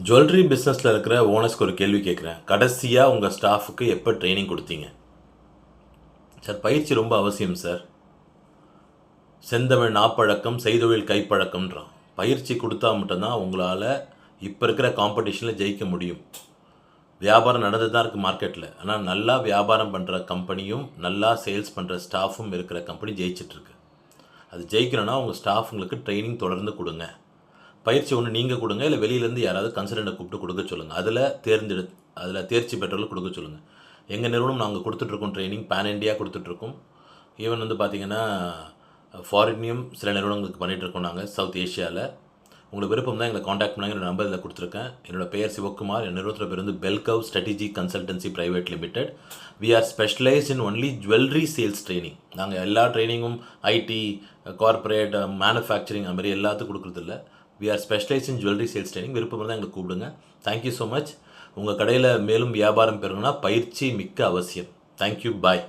Jewellery பிஸ்னஸில் இருக்கிற ஓனர்ஸ்க்கு ஒரு கேள்வி கேட்குறேன். கடைசியாக உங்கள் ஸ்டாஃபுக்கு எப்போ ட்ரைனிங் கொடுத்தீங்க? சார், பயிற்சி ரொம்ப அவசியம் சார். செந்தமிழ் நாப்பழக்கம், செய்தொழில் கைப்பழக்கம்ன்றான். பயிற்சி கொடுத்தா மட்டும்தான் உங்களால் இப்போ இருக்கிற காம்படிஷனில் ஜெயிக்க முடியும். வியாபாரம் நடந்து தான் இருக்குது மார்க்கெட்டில். ஆனால் நல்லா வியாபாரம் பண்ணுற கம்பெனியும் நல்லா சேல்ஸ் பண்ணுற ஸ்டாஃபும் இருக்கிற கம்பெனி ஜெயிச்சிட்ருக்கு. அது ஜெயிக்கணும்னா உங்கள் ஸ்டாஃபுங்களுக்கு ட்ரைனிங் தொடர்ந்து கொடுங்க. பயிற்சி ஒன்று நீங்கள் கொடுங்க, இல்லை வெளியிலேருந்து யாராவது கன்சல்டண்ட்டை கூப்பிட்டு கொடுக்க சொல்லுங்கள். அதில் தேர்ச்சி பெற்றவர்கள் கொடுக்க சொல்லுங்கள். எங்கள் நிறுவனம் நாங்கள் கொடுத்துட்ருக்கோம் ட்ரைனிங், பேன் இண்டியா கொடுத்துட்ருக்கோம். ஈவன் பார்த்திங்கன்னா ஃபாரின்லையும் சில நிறுவனங்களுக்கு பண்ணிகிட்ருக்கோம் நாங்கள் சவுத் ஏஷியாவில். உங்களுக்கு விருப்பம் தான் எங்களை காண்டாக்ட் பண்ணாங்க. என்னோட நம்பர் இதில் கொடுத்துருக்கேன். என்னோட பெயர் சிவகுமார். என் நிறுவனத்தில் பேர் Belgaum strategy consultancy private limited. We are specialised in only jewellery sales training. நாங்கள் எல்லா ட்ரைனிங்கும் ஐடி, கார்பரேட், மேனுஃபேக்சரிங் அது மாதிரி எல்லாத்துக்கும் கொடுக்குறதில்ல. We are specialised in jewellery sales training. விருப்பம் தான் எங்களுக்கு கூப்பிடுங்க. Thank you so much. உங்கள் கடையில் மேலும் வியாபாரம் பெறுங்கன்னா பயிற்சி மிக்க அவசியம். தேங்க்யூ. பாய்.